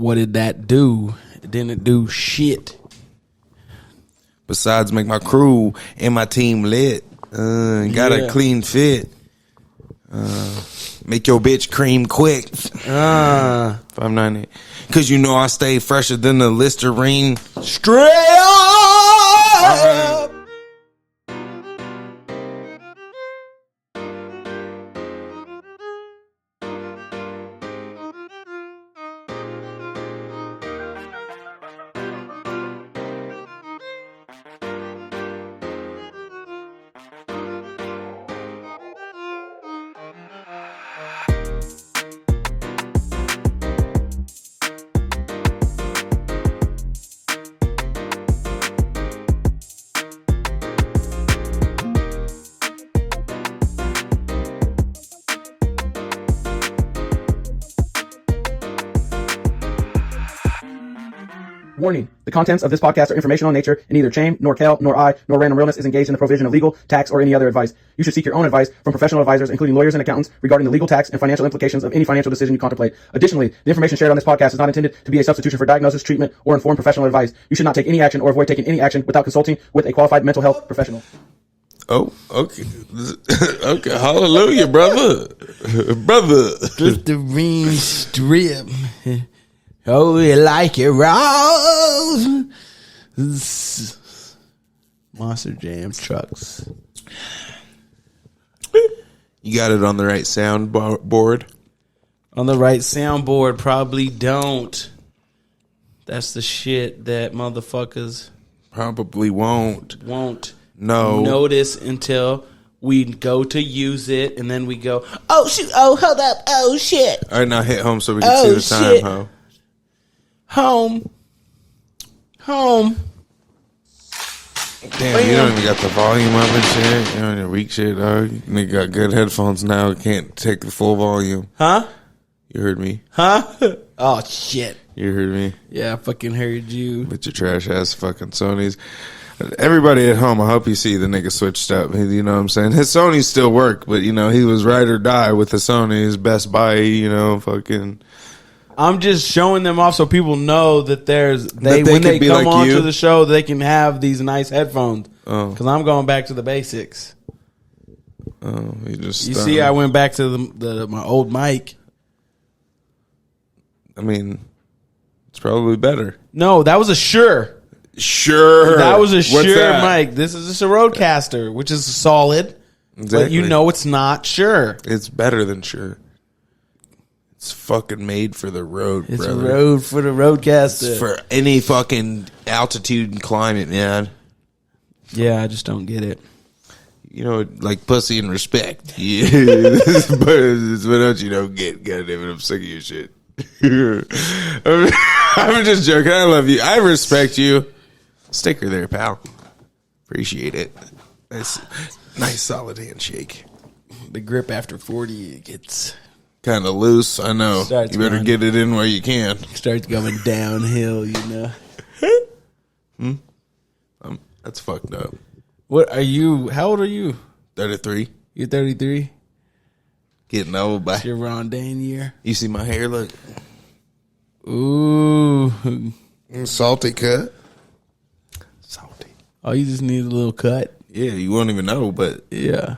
what did that do? It didn't do shit. Besides make my crew and my team lit. Got a clean fit. Make your bitch cream quick. 590. Cause you know I stay fresher than the Listerine. Straight up. Warning. The contents of this podcast are informational in nature, and neither Chain, nor Kel, nor I, nor Random Realness is engaged in the provision of legal, tax, or any other advice. You should seek your own advice from professional advisors, including lawyers and accountants, regarding the legal, tax, and financial implications of any financial decision you contemplate. Additionally, the information shared on this podcast is not intended to be a substitution for diagnosis, treatment, or informed professional advice. You should not take any action or avoid taking any action without consulting with a qualified mental health professional. Oh, okay. Okay, hallelujah, brother. Brother. Listerine strip. Oh, you like it raw? Monster Jam trucks. You got it on the right soundboard? On the right soundboard, probably don't. That's the shit that motherfuckers Probably won't notice until we go to use it, and then we go, oh shoot, oh hold up, oh shit. All right, now hit home so we can see the time, shit. huh? Home. Damn, you don't even got the volume up and shit. You don't even weak shit, dog. Nigga got good headphones now. Can't take the full volume. Huh? You heard me. Huh? Oh shit. You heard me. Yeah, I fucking heard you. With your trash ass fucking Sonys. Everybody at home, I hope you see the nigga switched up. You know what I'm saying? His Sonys still work, but you know, he was ride or die with the Sonys. Best Buy, you know, fucking. I'm just showing them off so people know that when they come on to the show, they can have these nice headphones. Oh, because I'm going back to the basics. Oh, you see, I went back to my old mic. I mean, it's probably better. No, that was a Shure. That was a Shure mic. This is just a Rodecaster, which is solid. Exactly. But you know it's not Shure. It's better than Shure. It's fucking made for the road, it's brother. Road for the Rodecaster. It's for any fucking altitude and climate, man. Yeah, I just don't get it. You know, like pussy and respect. Yeah. But what else you don't get? Goddamn it, I'm sick of your shit. I'm just joking. I love you. I respect you. Sticker there, pal. Appreciate it. Nice solid handshake. The grip after 40 gets kind of loose. I know. You better get it in where you can. Starts going downhill, you know. That's fucked up. What are you? How old are you? 33. You're 33? Getting old, by your Rondane year. You see my hair? Look. Ooh. Salty cut. Salty. Oh, you just need a little cut? Yeah, you won't even know, but. Yeah.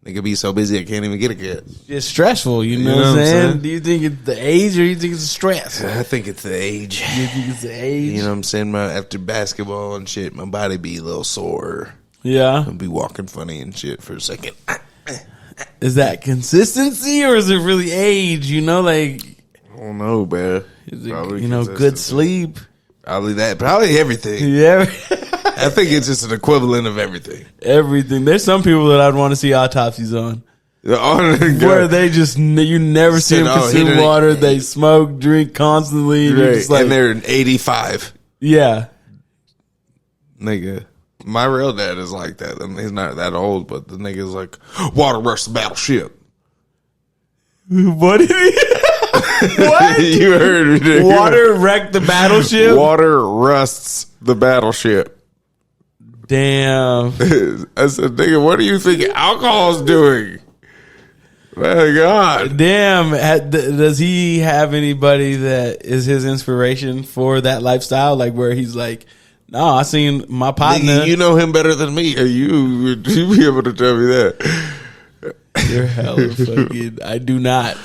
Nigga be so busy I can't even get a cut. It's stressful, you know what I'm saying? Do you think it's the age or you think it's the stress? I think it's the age. You think it's the age? You know what I'm saying? After basketball and shit, my body be a little sore. Yeah. I'll be walking funny and shit for a second. Is that consistency or is it really age? You know, like. I don't know, man. Is it, good sleep? Probably that. Probably everything. Yeah. I think it's just an equivalent of everything. Everything. There's some people that I'd want to see autopsies on. Where they just, you never see them consume water. They smoke, drink constantly. And, right. just like, and they're 85. Yeah. Nigga. My real dad is like that. I mean, he's not that old, but the nigga's like, water rushed the battleship. What did he? What? You heard me. Water wrecked the battleship? Water rusts the battleship. Damn. I said, nigga, what do you think alcohol's doing? My God. Damn. Does he have anybody that is his inspiration for that lifestyle? Like where he's like, no, I seen my partner. You know him better than me. Or would you be able to tell me that? You're hella fucking. I do not.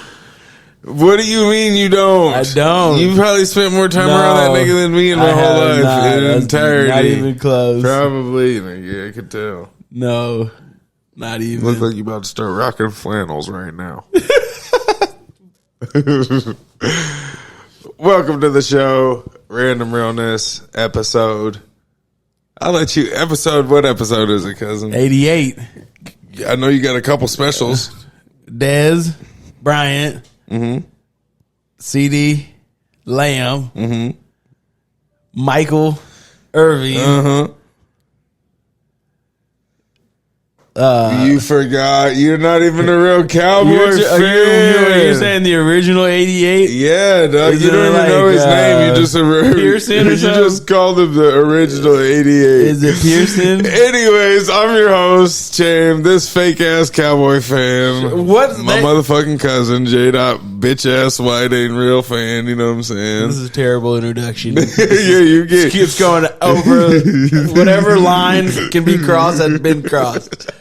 What do you mean you don't? I don't. You probably spent more time around that nigga than me in my whole life. In entirety. Not even close. Probably. Yeah, I could tell. No, not even. Looks like you about to start rocking flannels right now. Welcome to the show, Random Realness episode. I'll let you. What episode is it, cousin? 88. I know you got a couple specials. Dez, Bryant, CD, Lamb, Michael, Irving. You forgot. You're not even a real Cowboy fan. You're saying the original 88? Yeah, dog. You don't even know his name. You just Pearson or you something? just called him the original 88. Is it Pearson? Anyways, I'm your host, Cham, this fake ass Cowboy fan. What? My motherfucking cousin, J. Bitch ass white ain't real fan. You know what I'm saying? This is a terrible introduction. Yeah, you get. Keeps going over whatever line can be crossed has been crossed.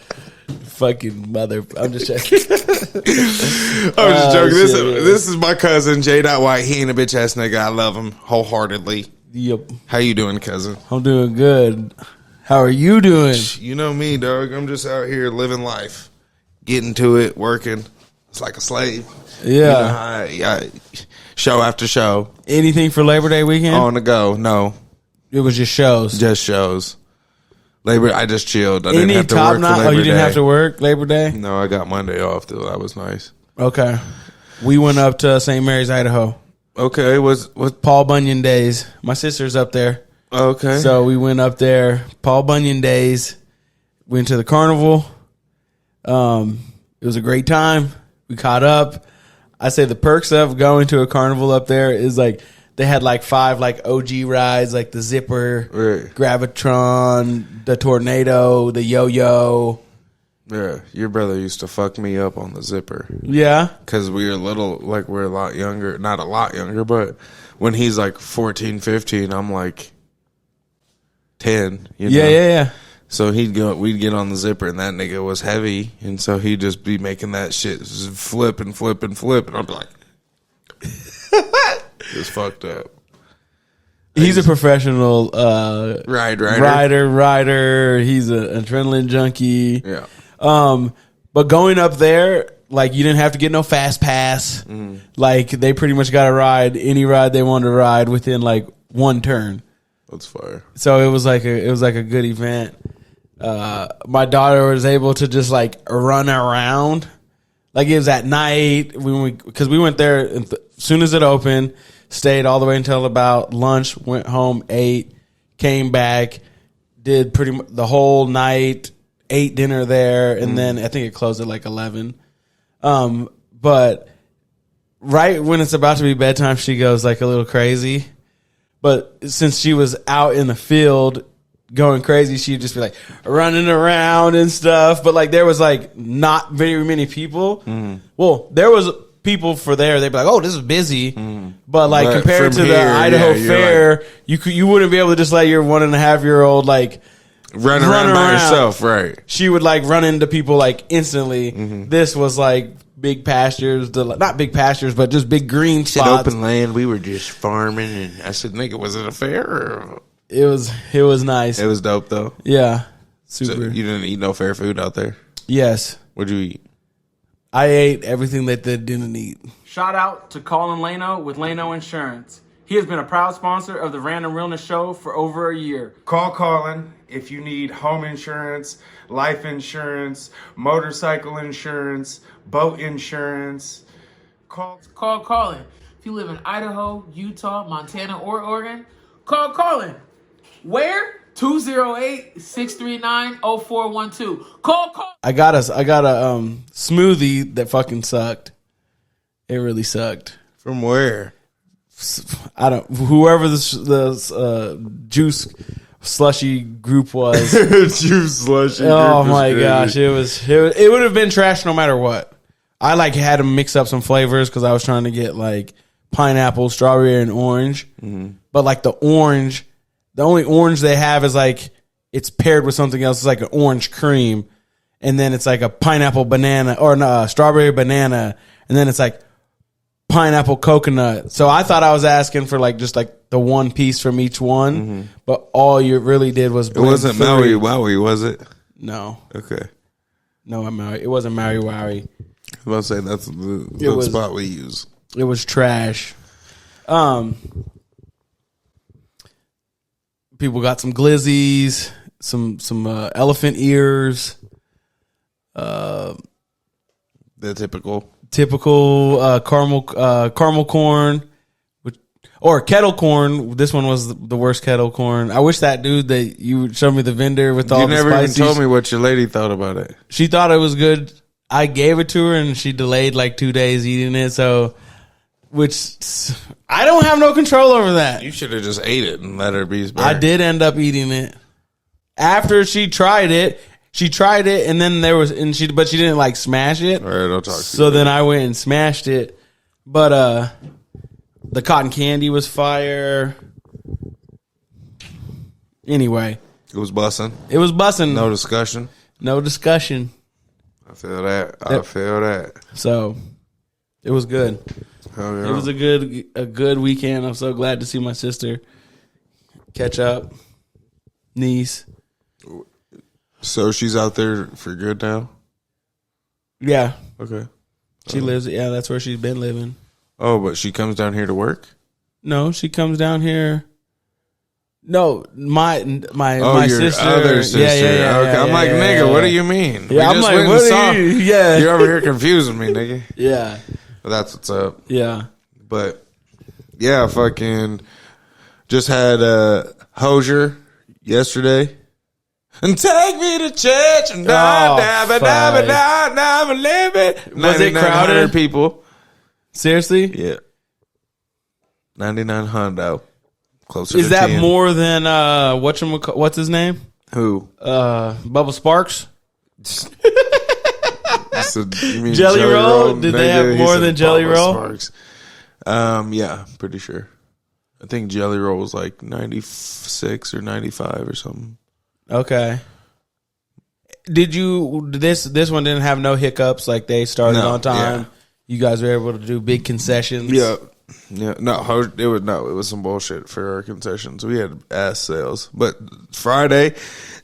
Fucking mother. I'm just checking. I'm just joking. This is my cousin, J. White. He ain't a bitch ass nigga. I love him wholeheartedly. Yep. How you doing, cousin? I'm doing good. How are you doing? You know me, dog. I'm just out here living life. Getting to it, working. It's like a slave. Yeah. You know, show after show. Anything for Labor Day weekend? On the go. No. It was just shows. Just shows. I just chilled. I didn't have to work for Labor Day. Oh, you didn't have to work Labor Day? No, I got Monday off, though. That was nice. Okay. We went up to St. Mary's, Idaho. Okay. What? Paul Bunyan Days. My sister's up there. Okay. So we went up there. Paul Bunyan Days. Went to the carnival. It was a great time. We caught up. I say the perks of going to a carnival up there is like they had like 5 like OG rides, like the Zipper, right. Gravitron, the Tornado, the Yo-Yo. Yeah, your brother used to fuck me up on the Zipper. Yeah. Because we're a lot younger. Not a lot younger, but when he's like 14, 15, I'm like 10. You know? Yeah. So we'd get on the Zipper, and that nigga was heavy, and so he'd just be making that shit flip, and I'd be like, it's fucked up. He's a professional rider. He's an adrenaline junkie. Yeah. But going up there, like you didn't have to get no fast pass. Mm-hmm. Like they pretty much got to ride any ride they wanted to ride within like one turn. That's fire. So it was like a good event. My daughter was able to just like run around. Like it was at night because we went there as soon as it opened, stayed all the way until about lunch, went home, ate, came back, did pretty much the whole night, ate dinner there, and then I think it closed at like 11. But right when it's about to be bedtime, she goes like a little crazy. But since she was out in the field going crazy, she'd just be like running around and stuff. But like there was like not very many people. Mm-hmm. Well, there was people for there. They'd be like, "Oh, this is busy." Mm-hmm. But like compared to the Idaho Fair, like, you wouldn't be able to just let your 1.5-year-old like run around by herself, right? She would like run into people like instantly. Mm-hmm. This was like big pastures, not big pastures, but just big green spots. Open land. We were just farming, and I said, "Nigga, was it a fair?" Or? It was nice. It was dope though. Yeah, super. So you didn't eat no fair food out there? Yes. What'd you eat? I ate everything that they didn't eat. Shout out to Colton Lano with Lano Insurance. He has been a proud sponsor of the Random Realness Show for over a year. Call Colin if you need home insurance, life insurance, motorcycle insurance, boat insurance. Call Colin. If you live in Idaho, Utah, Montana, or Oregon, call Colin. Where? 208-639-0412. Call. I got a smoothie that fucking sucked. It really sucked. From where? Whoever the juice slushy group was. Juice slushy. Oh my gosh, it would have been trash no matter what. I like had to mix up some flavors because I was trying to get like pineapple, strawberry, and orange. But like the only orange they have is like it's paired with something else. It's like an orange cream, and then it's like a pineapple banana or no, strawberry banana, and then it's like pineapple coconut. So I thought I was asking for like just like the one piece from each one, but all you really did was It wasn't Maui Wowie, was it? No. Okay. No, it wasn't Maui Wowie. I was about to say that's the spot we use. It was trash. People got some glizzies, some elephant ears. The typical caramel corn, or kettle corn. This one was the worst kettle corn. I wish that dude that you showed me the vendor with all the spices. You never even told me what your lady thought about it. She thought it was good. I gave it to her and she delayed like 2 days eating it. So, which I don't have no control over that. You should have just ate it and let her be. I did end up eating it after she tried it. She tried it and then but she didn't like smash it. All right, I'll talk to you. So then I went and smashed it. But the cotton candy was fire. Anyway, it was bussin'. It was bussin'. No discussion. No discussion. I feel that. So it was good. Oh, yeah. It was a good weekend. I'm so glad to see my sister catch up. Niece. So she's out there for good now? Yeah. Okay. She lives. Yeah, that's where she's been living. Oh, but she comes down here to work? No, she comes down here. No, my your sister. Other sister. Yeah, okay. I'm like, nigga, what do you mean? Yeah, I'm like, what are you? Yeah. You're over here confusing me, nigga. Yeah. But that's what's up. Yeah. But, yeah, fucking just had Hosier yesterday. And take me to church and Was it crowded? People. Seriously? Yeah. 99 hundo. Closer Is to that 10. more than what's his name? Who? Bubba Sparks? So, you mean Jelly Roll? Did they have more than Jelly Roll? Sparks. Yeah, pretty sure. I think Jelly Roll was like 96 or 95 or something. Okay. Did you this one didn't have no hiccups, like they started on time? Yeah. You guys were able to do big concessions? Yeah. Yeah, it was some bullshit for our concessions. We had ass sales. But Friday,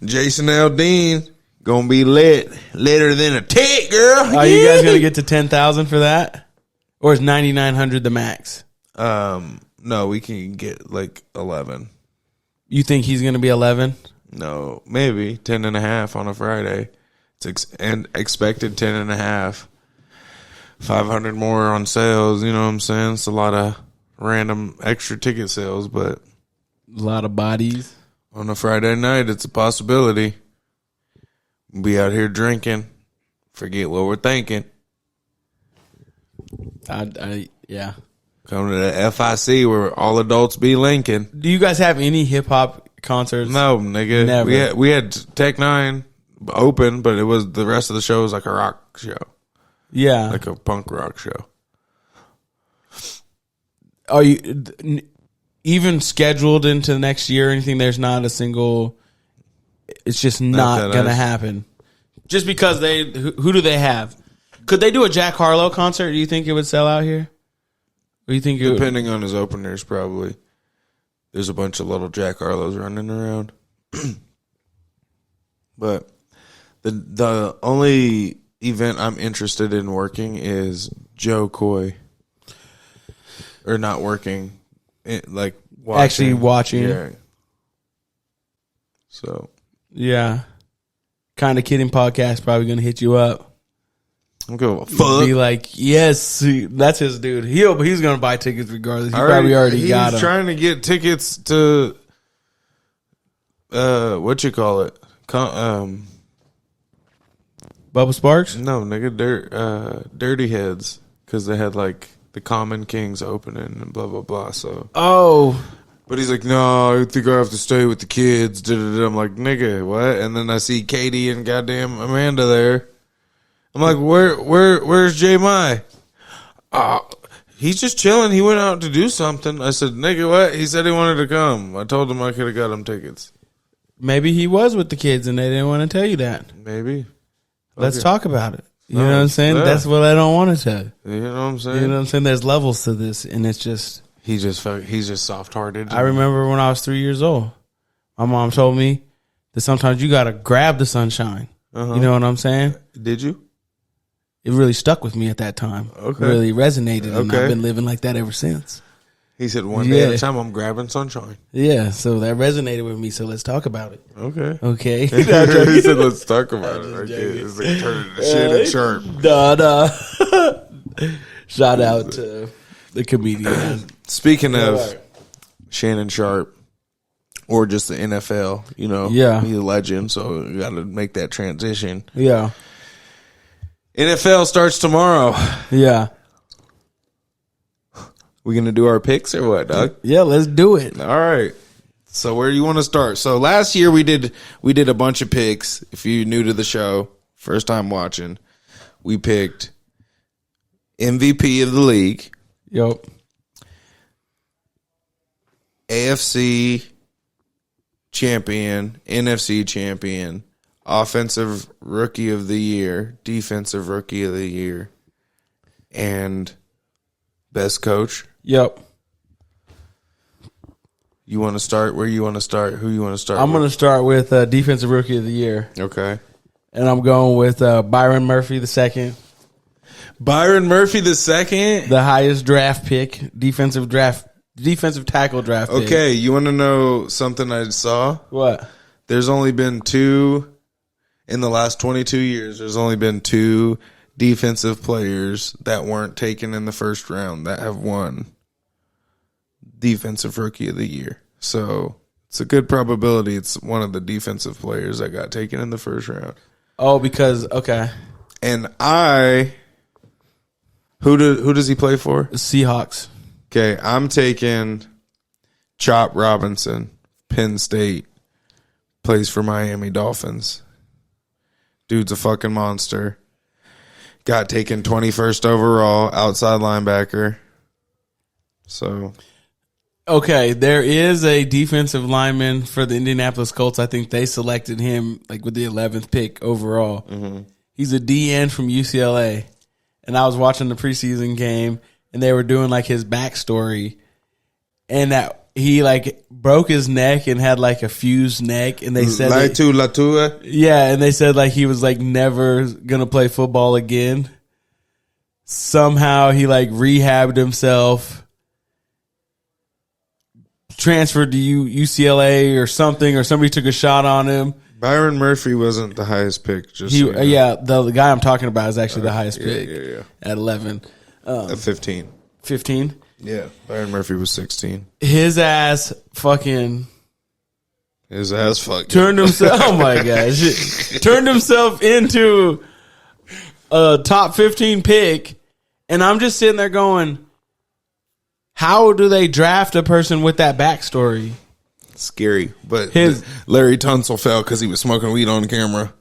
Jason Aldean gonna be litter than a tick, girl. Are you guys gonna get to 10,000 for that? Or is 9,900 the max? No, we can get like 11. You think he's gonna be 11? No, maybe 10.5 on a Friday. It's expected 10.5. 500 more on sales, you know what I'm saying? It's a lot of random extra ticket sales, but a lot of bodies. On a Friday night, it's a possibility. We'll be out here drinking. Forget what we're thinking. Yeah. Come to the FIC where all adults be linking. Do you guys have any hip hop concerts? No, nigga. Never. We had Tech 9 open, but it was the rest of the show was like a rock show. Yeah. Like a punk rock show. Are you even scheduled into next year or anything? There's not a single. It's just not going to happen. Just because who do they have? Could they do a Jack Harlow concert? Do you think it would sell out here? Or you think depending on his openers, probably. There's a bunch of little Jack Harlows running around. But the only event I'm interested in working is Joe Coy. Or not working. Like watching. Actually watching. Yeah. So. Yeah. Kind of Kidding podcast probably going to hit you up. I'm going to fuck. Be like, yes, that's his dude. He's going to buy tickets regardless. He probably already got them. He's trying to get tickets to, what you call it? Bubba Sparks? No, nigga, Dirty Heads. Because they had like the Common Kings opening and blah, blah, blah. So. Oh. But he's like, no, I think I have to stay with the kids. I'm like, nigga, what? And then I see Katie and goddamn Amanda there. I'm like, where's J Mai? He's just chilling. He went out to do something. I said, nigga, what? He said he wanted to come. I told him I could have got him tickets. Maybe he was with the kids and they didn't want to tell you that. Maybe. Let's talk about it. You know what I'm saying? Yeah. That's what I don't want to tell you. You know what I'm saying? You know what I'm saying? There's levels to this, and it's just... He's just soft-hearted. I remember when I was 3 years old, my mom told me that sometimes you got to grab the sunshine. Uh-huh. You know what I'm saying? Did you? It really stuck with me at that time. Okay. It really resonated, and Okay. I've been living like that ever since. He said one day at a time I'm grabbing sunshine. Yeah, so that resonated with me, so let's talk about it. Okay. Okay. He said let's talk about it. Okay. It's like turning to shit and sharp. Nah. Shout out to the comedian. Speaking of Shannon Sharp or just the NFL, you know, Yeah. he's a legend, so you got to make that transition. Yeah. NFL starts tomorrow. Yeah. We gonna do our picks or what, Doug? Yeah, let's do it. All right. So where do you want to start? So last year we did a bunch of picks. If you're new to the show, first time watching, we picked MVP of the league, Yup. AFC champion, NFC champion, offensive rookie of the year, defensive rookie of the year, and best coach. Yup. You want to start? Where you want to start? Who you want to start? I'm going to start with Defensive Rookie of the Year. Okay. And I'm going with Byron Murphy II. Byron Murphy II. The highest draft pick, defensive tackle draft pick. Okay, you want to know something I saw? What? There's only been two in the last 22 years. There's only been two defensive players that weren't taken in the first round that have won Defensive Rookie of the Year. So it's a good probability it's one of the defensive players that got taken in the first round. Oh, because, okay. And who does he play for? Seahawks. Okay, I'm taking Chop Robinson, Penn State, plays for Miami Dolphins. Dude's a fucking monster. Got taken 21st overall, outside linebacker. So, Okay, there is a defensive lineman for the Indianapolis Colts. I think they selected him like with the 11th pick overall. Mm-hmm. He's a DN from UCLA. And I was watching the preseason game, and they were doing like his backstory, and that he like broke his neck and had like a fused neck, and they said Latua. Yeah, and they said like he was like never gonna play football again. Somehow he like rehabbed himself, transferred to UCLA or something, or somebody took a shot on him. Byron Murphy wasn't the highest pick. Just He, so you know. yeah, the guy I'm talking about is actually the highest pick at 11. At 15. 15. Yeah, Byron Murphy was 16. His ass fucking His ass fucking turned himself. Oh my gosh, turned himself into a top 15 pick, and I'm just sitting there going, how do they draft a person with that backstory? scary. But His- Larry Tunsil fell because he was smoking weed on camera.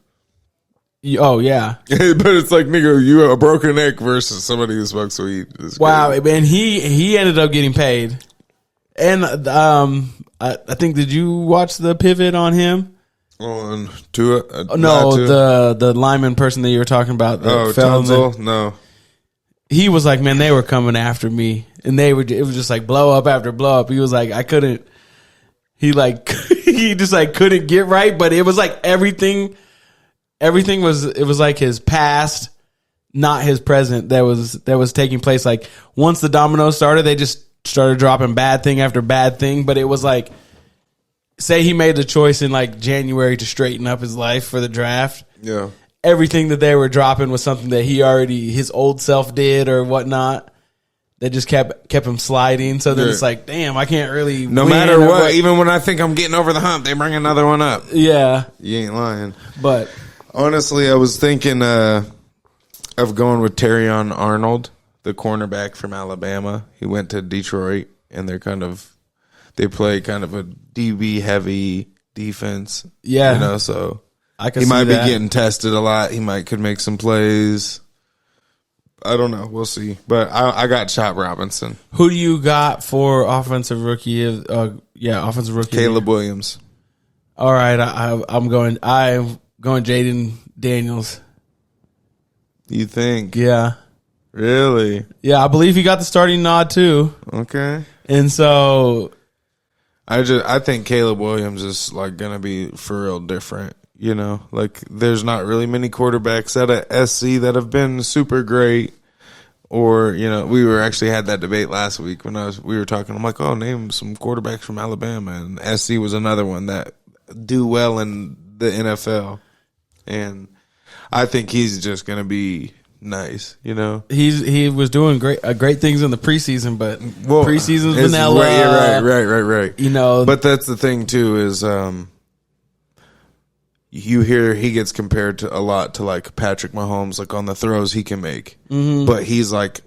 Oh yeah, But it's like, nigga, you have a broken neck versus somebody who smokes weed. It's wow. crazy. And he ended up getting paid, and I think, did you watch the pivot on him? On Tua? No, the lineman person that you were talking about. That fell in the- Tunsil? No. He was like, man, they were coming after me, and it was just like blow up after blow up. He was like, I couldn't. He like he just like couldn't get right, but it was like everything was like his past, not his present. That was taking place. Like once the dominoes started, they just started dropping bad thing after bad thing. But it was like, say he made the choice in like January to straighten up his life for the draft. Yeah. Everything that they were dropping was something that his old self did or whatnot. That just kept him sliding. So then it's like, damn, I can't really No win matter or what, even when I think I'm getting over the hump, they bring another one up. Yeah. You ain't lying. But Honestly, I was thinking of going with Terrion Arnold, the cornerback from Alabama. He went to Detroit, and they play kind of a DB heavy defense. yeah. So I can He see might that. be getting tested a lot. Could make some plays. I don't know. We'll see. But I got Chop Robinson. Who do you got for offensive rookie? Offensive rookie. Caleb Williams. All right, I'm going Jaden Daniels. You think? Yeah. Really? Yeah, I believe he got the starting nod too. Okay. And so I think Caleb Williams is like gonna be for real different. You know, like there's not really many quarterbacks out of SC that have been super great. Or, you know, we actually had that debate last week when we were talking. I'm like, oh, name some quarterbacks from Alabama, and SC was another one that do well in the NFL. And I think he's just gonna be nice, you know. He was doing great things in the preseason, but preseason's vanilla. Right. You know, but that's the thing too is you hear he gets compared to a lot to like Patrick Mahomes, like on the throws he can make, but he's like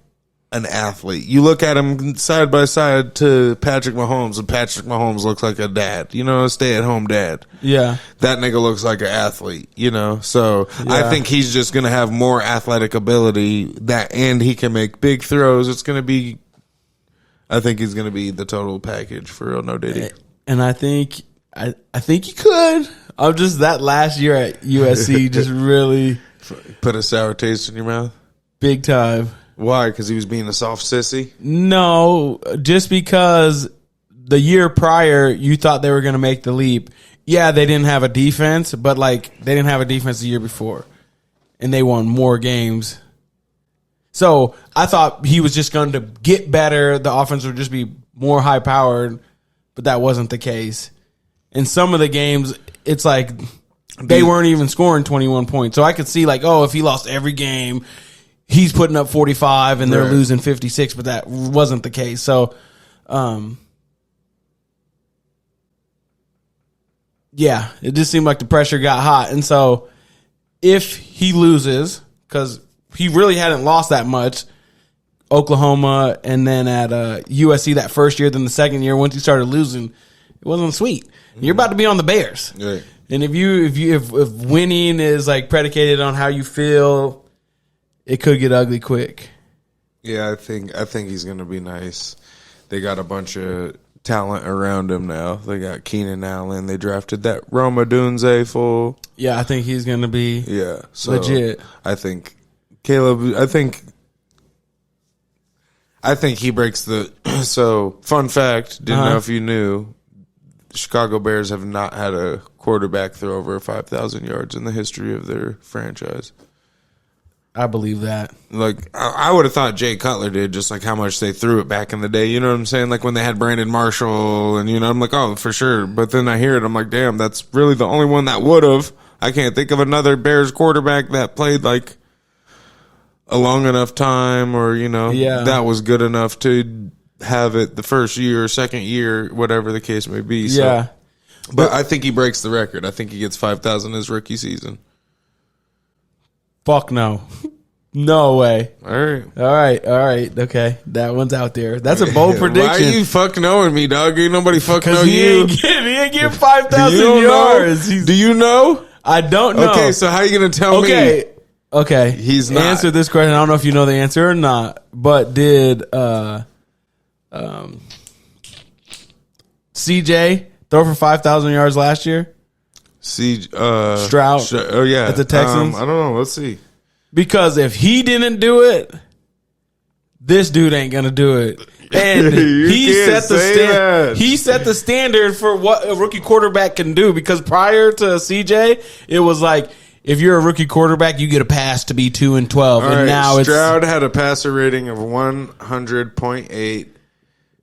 an athlete. You look at him side by side to Patrick Mahomes, and Patrick Mahomes looks like a dad, you know, a stay-at-home dad. Yeah, that nigga looks like an athlete, you know. So yeah. I think he's just gonna have more athletic ability and he can make big throws. I think he's gonna be the total package for real, no Diddy. And I think he could. I'm just that last year at USC just really put a sour taste in your mouth, big time. Why? Because he was being a soft sissy? No, just because the year prior you thought they were going to make the leap. Yeah, they didn't have a defense, but like they didn't have a defense the year before, and they won more games. So I thought he was just going to get better. The offense would just be more high powered, but that wasn't the case. In some of the games, it's like they weren't even scoring 21 points. So I could see like, oh, if he lost every game, he's putting up 45 and they're losing 56, but that wasn't the case. So, yeah, it just seemed like the pressure got hot. And so if he loses, because he really hadn't lost that much, Oklahoma and then at USC that first year, then the second year, once he started losing, it wasn't sweet. You're about to be on the Bears. Right. And if winning is like predicated on how you feel, it could get ugly quick. Yeah, I think he's gonna be nice. They got a bunch of talent around him now. They got Keenan Allen. They drafted that Roma Dunze fool. Yeah, I think he's gonna be legit. I think Caleb. I think he breaks the. So fun fact. Didn't know if you knew. The Chicago Bears have not had a quarterback throw over 5,000 yards in the history of their franchise. I believe that. Like, I would have thought Jay Cutler did, just like how much they threw it back in the day. You know what I'm saying? Like when they had Brandon Marshall, and, you know, I'm like, oh, for sure. But then I hear it, I'm like, damn, that's really the only one that would have. I can't think of another Bears quarterback that played, like, a long enough time or, you know, that was good enough to have it the first year, second year, whatever the case may be. So. Yeah. But I think he breaks the record. I think he gets 5,000 his rookie season. Fuck no. No way. All right. Okay. That one's out there. That's a bold prediction. Why you fuck knowing me, dog? Ain't nobody fuck know he you. He ain't get 5,000 yards. Do you know? I don't know. Okay, so how you going to tell me? Okay. He's not. Answer this question. I don't know if you know the answer or not, but did CJ throw for 5,000 yards last year? Stroud. Oh, yeah. At the Texans? I don't know. Let's see. Because if he didn't do it, this dude ain't going to do it. And he set the standard for what a rookie quarterback can do. Because prior to CJ, it was like, if you're a rookie quarterback, you get a pass to be 2-12. All and right, now Stroud had a passer rating of 100.8,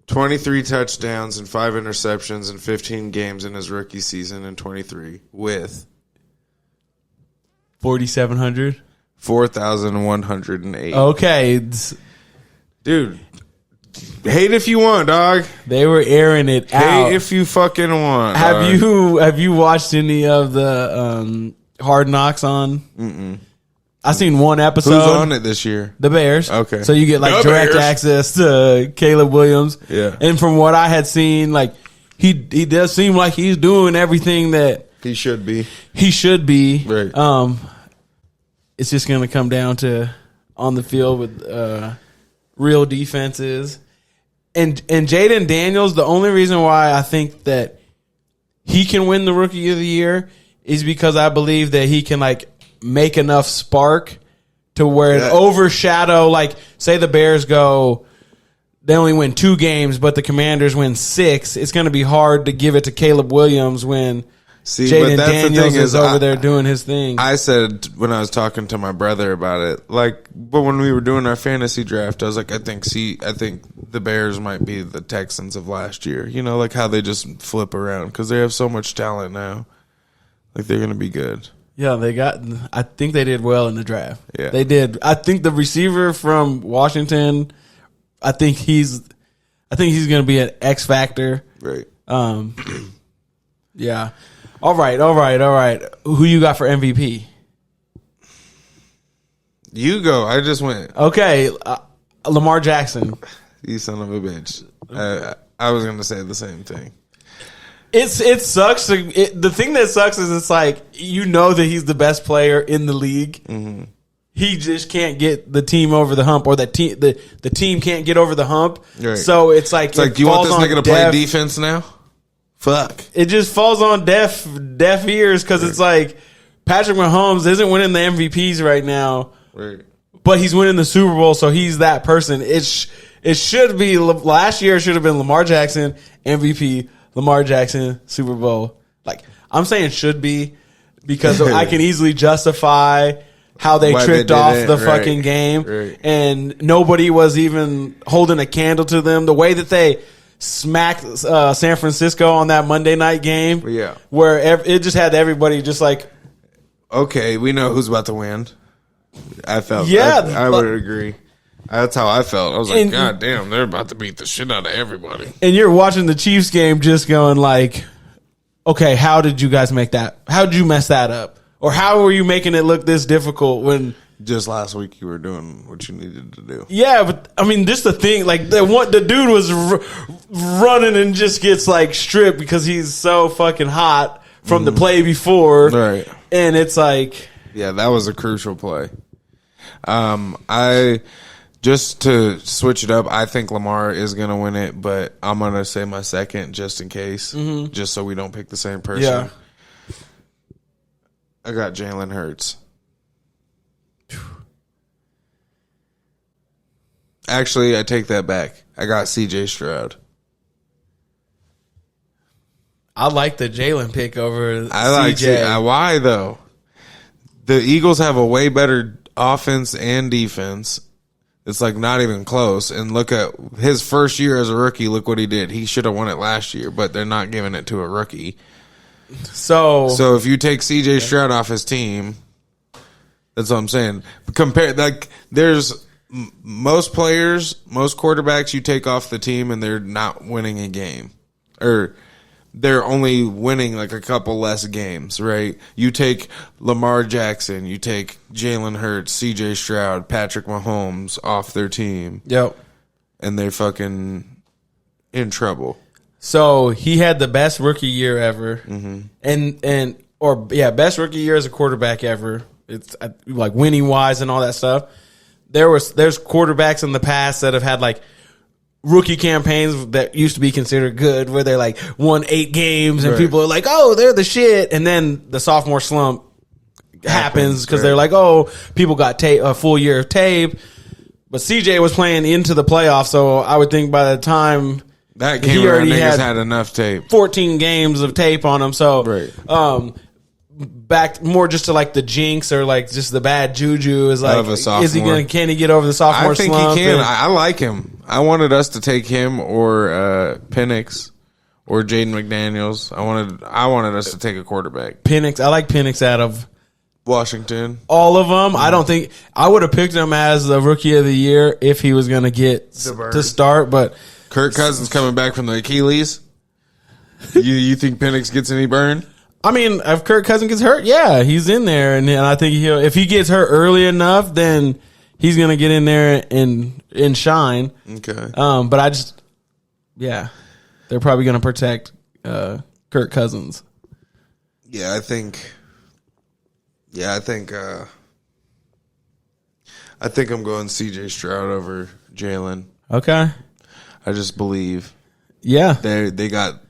23 touchdowns and 5 interceptions in 15 games in his rookie season in 23 with 4,700. 4,108. Okay. Dude, hate if you want, dog. They were airing it out. Hate if you fucking want. Have you watched any of the Hard Knocks on? Mm-mm. I seen one episode. Who's on it this year? The Bears. Okay. So you get like direct access to Caleb Williams. Yeah. And from what I had seen, like he does seem like he's doing everything that He should be. He should be. Right. It's just going to come down to on the field with real defenses. And Jaden Daniels, the only reason why I think that he can win the Rookie of the Year is because I believe that he can like make enough spark to where it overshadow, like say the Bears go, they only win 2 games, but the Commanders win 6. It's going to be hard to give it to Caleb Williams when Jaden Daniels is over there doing his thing. I said when I was talking to my brother about it, but when we were doing our fantasy draft, I was like, I think the Bears might be the Texans of last year. You know, like how they just flip around because they have so much talent now. Like they're going to be good. Yeah, I think they did well in the draft. Yeah, they did. I think the receiver from Washington, I think he's going to be an X factor. Right. Yeah. All right. Who you got for MVP? You go. I just went. Okay, Lamar Jackson. You son of a bitch. I was going to say the same thing. It sucks. The thing that sucks is it's like you know that he's the best player in the league. Mm-hmm. He just can't get the team over the hump, or the team can't get over the hump. Right. So it's like do you want this nigga to play defense now? Fuck. It just falls on deaf ears because it's like Patrick Mahomes isn't winning the MVPs right now, right? But he's winning the Super Bowl, so he's that person. It should be last year. It should have been Lamar Jackson MVP. Lamar Jackson, Super Bowl. Like, I'm saying should be because I can easily justify how they tricked off the fucking game. Right. And nobody was even holding a candle to them. The way that they smacked San Francisco on that Monday night game. Yeah. Where it just had everybody just like. Okay, we know who's about to win. I felt. Yeah. I would agree. That's how I felt. I was like, God damn, they're about to beat the shit out of everybody. And you're watching the Chiefs game just going like, okay, how did you guys make that? How did you mess that up? Or how were you making it look this difficult when... Just last week you were doing what you needed to do. Yeah, but I mean, just the thing, like the dude was running and just gets like stripped because he's so fucking hot from the play before. Right. And it's like... Yeah, that was a crucial play. Just to switch it up, I think Lamar is going to win it, but I'm going to say my second just in case, just so we don't pick the same person. Yeah. I got Jalen Hurts. Actually, I take that back. I got CJ Stroud. I like the Jalen pick over I like CJ. Why, though? The Eagles have a way better offense and defense. It's like not even close. And look at his first year as a rookie. Look what he did. He should have won it last year, but they're not giving it to a rookie. So if you take CJ Stroud off his team, that's what I'm saying. There's most players, most quarterbacks you take off the team and they're not winning a game. Or they're only winning like a couple less games, right? You take Lamar Jackson, you take Jalen Hurts, CJ Stroud, Patrick Mahomes off their team. Yep. And they're fucking in trouble. So he had the best rookie year ever. Mm-hmm. Best rookie year as a quarterback ever. It's like winning wise and all that stuff. There's quarterbacks in the past that have had like rookie campaigns that used to be considered good, where they like won 8 games and people are like, oh, they're the shit. And then the sophomore slump happens because they're like, oh, people got a full year of tape. But CJ was playing into the playoffs, so I would think by the time that came around, niggas had enough tape. 14 games of tape on him. So back more just to like the jinx or like just the bad juju is like, can he get over the sophomore slump? I think he can. I like him. I wanted us to take him or Penix or Jaden McDaniels. I wanted us to take a quarterback. Penix. I like Penix out of Washington. All of them. I don't think I would have picked him as the rookie of the year if he was going to get to start. But Kirk Cousins coming back from the Achilles. You think Penix gets any burn? I mean, if Kirk Cousins gets hurt, yeah, he's in there, and I think if he gets hurt early enough, then he's gonna get in there and shine. Okay. But they're probably gonna protect Kirk Cousins. Yeah, I think. Yeah, I think I'm going CJ Stroud over Jalen. Okay. I just believe. Yeah. They got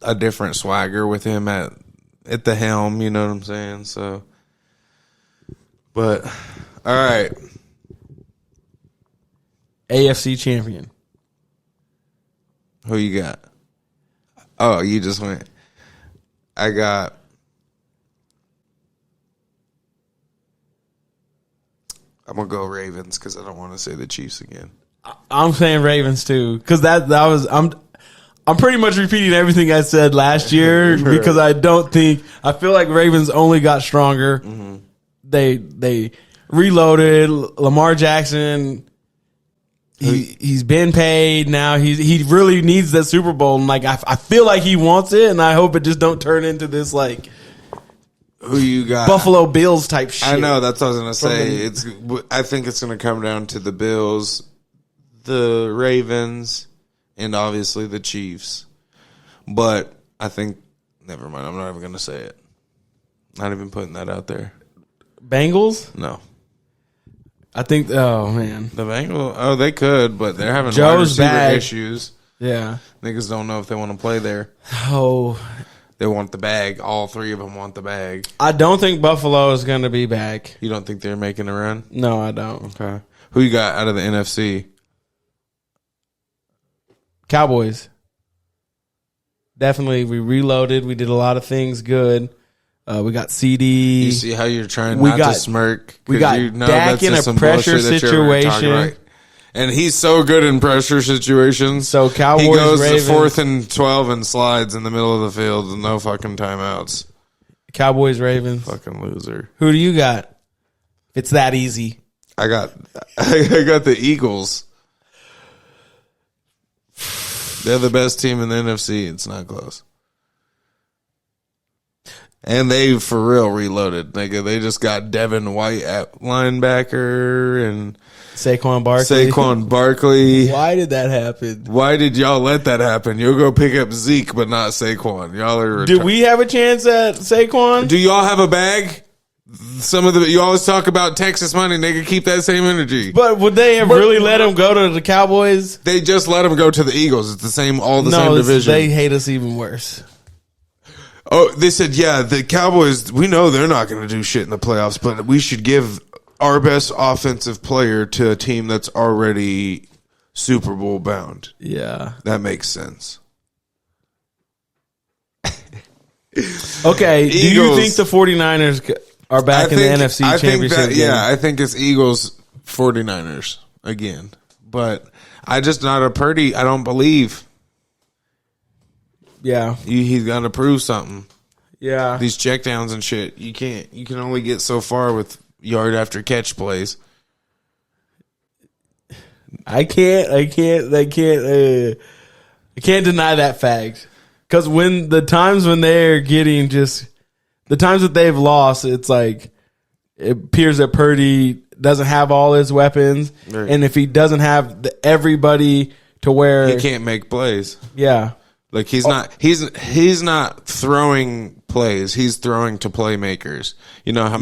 a different swagger with him at the helm. You know what I'm saying? So, but all right. AFC champion. Who you got? Oh, you just went. I got. I'm gonna go Ravens because I don't want to say the Chiefs again. I'm saying Ravens too because that was I'm pretty much repeating everything I said last year because I feel like Ravens only got stronger. Mm-hmm. They reloaded Lamar Jackson. He's been paid now. He really needs that Super Bowl, and like I feel like he wants it, and I hope it just don't turn into this like who you got Buffalo Bills type shit. I know that's what I was gonna say. I think it's gonna come down to the Bills, the Ravens, and obviously the Chiefs. But I think never mind. I'm not even gonna say it. Not even putting that out there. Bengals? No. I think. Oh man, the Bengals. Oh, they could, but they're having Joe's wide receiver bag. issues. Yeah, niggas don't know if they want to play there. Oh, they want the bag. All three of them want the bag. I don't think Buffalo is going to be back. You don't think they're making a run? No, I don't. Okay. Who you got out of the NFC? Cowboys. Definitely, we reloaded. We did a lot of things good. We got CD. You see how you're trying not to smirk? We got Dak in a pressure situation. And he's so good in pressure situations. So Cowboys, he goes Ravens, to 4th and 12 and slides in the middle of the field with no fucking timeouts. Cowboys, Ravens. Fucking loser. Who do you got? It's that easy. I got the Eagles. They're the best team in the NFC. It's not close. And they, for real, reloaded. Nigga, they just got Devin White at linebacker and Saquon Barkley. Why did that happen? Why did y'all let that happen? You'll go pick up Zeke, but not Saquon. Y'all are. Did we have a chance at Saquon? Do y'all have a bag? You always talk about Texas money, nigga. Keep that same energy. But would they have really let him go to the Cowboys? They just let him go to the Eagles. It's the same, same division. They hate us even worse. Oh, they said, yeah, the Cowboys, we know they're not going to do shit in the playoffs, but we should give our best offensive player to a team that's already Super Bowl bound. Yeah. That makes sense. Okay, Eagles, do you think the 49ers are back in the NFC Championship game? Yeah, I think it's Eagles 49ers again. But I just not a Purdy. I don't believe. Yeah. He's got to prove something. Yeah. These checkdowns and shit. You can only get so far with yard after catch plays. I can't deny that fact. Because when the times when they're getting the times that they've lost, it's like it appears that Purdy doesn't have all his weapons, right. And if he doesn't have everybody to where he can't make plays, yeah, like he's not throwing plays, he's throwing to playmakers. You know, I'm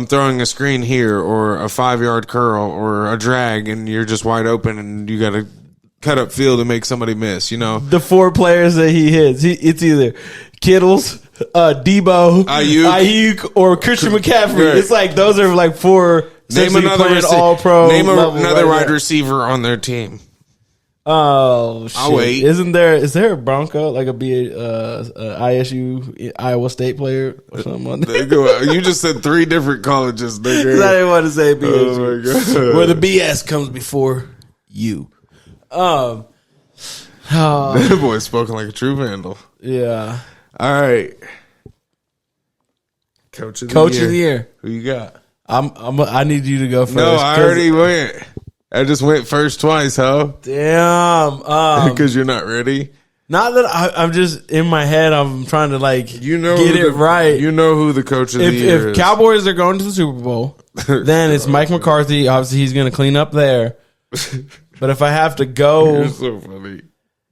throwing a screen here or a 5-yard curl or a drag, and you're just wide open, and you got to cut up field and make somebody miss. You know, the 4 players that he hits, it's either Kittles, Debo, Ayuk, or Christian McCaffrey. Right. It's like those are like 4. Name another All-Pro. Name another wide receiver on their team. Oh shit! I'll wait. Is there a Bronco like a ISU Iowa State player or something on there? You just said 3 different colleges, nigga. I didn't want to say BSU. Oh my god! Where the BS comes before you. That boy spoken like a true vandal. Yeah. All right. Coach of the year. Who you got? I need you to go first. No, I already went. I just went first twice, huh? Damn. Because you're not ready. Not that I'm just in my head. I'm trying to get it right. You know who the coach of the year is. If Cowboys are going to the Super Bowl, then it's Mike McCarthy. Obviously, he's going to clean up there. But if I have to go, you're so funny.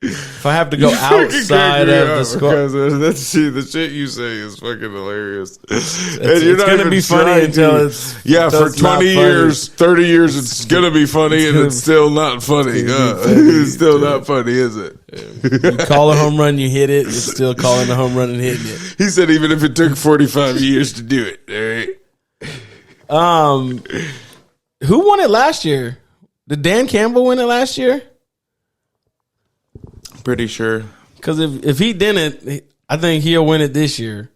If I have to go outside of the score, the shit you say is fucking hilarious. it's gonna be funny until it's for 20 years, 30 years, it's gonna be funny, and it's still not funny. It's still not funny, is it? You call a home run, you hit it. It's still calling a home run and hitting it. He said even if it took 45 years to do it. All right. Who won it last year? Did Dan Campbell win it last year? Pretty sure. Because if he didn't, I think he'll win it this year.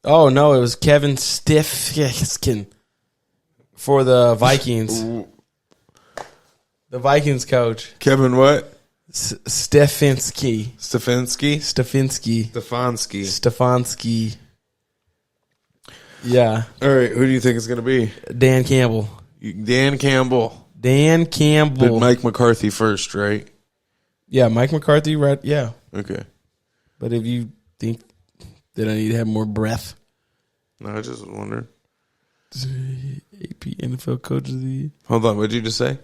Oh, no, it was Kevin Stiffkin for the Vikings. The Vikings coach. Kevin what? Stefanski. Yeah. All right, who do you think it's going to be? Dan Campbell. Dan Campbell. But Mike McCarthy first, right? Yeah, Mike McCarthy, right? Yeah. Okay. But if you think that I need to have more breath. No, I just wondered. AP NFL Coach of the Year. Hold on, what did you just say?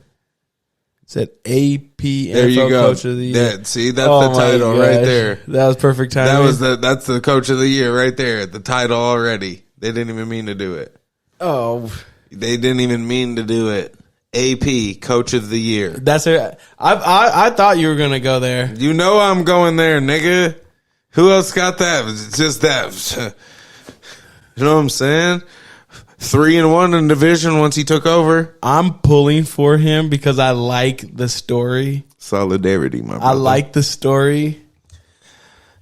Said AP there NFL you go. Coach of the Year. See, that's the title right there. That was perfect timing. That's the Coach of the Year right there. The title already. They didn't even mean to do it. Oh. They didn't even mean to do it. AP Coach of the Year. That's it. I thought you were gonna go there. You know I'm going there, nigga. Who else got that? It's just that. You know what I'm saying? 3-1 in division once he took over. I'm pulling for him because I like the story. Solidarity, my brother. I like the story.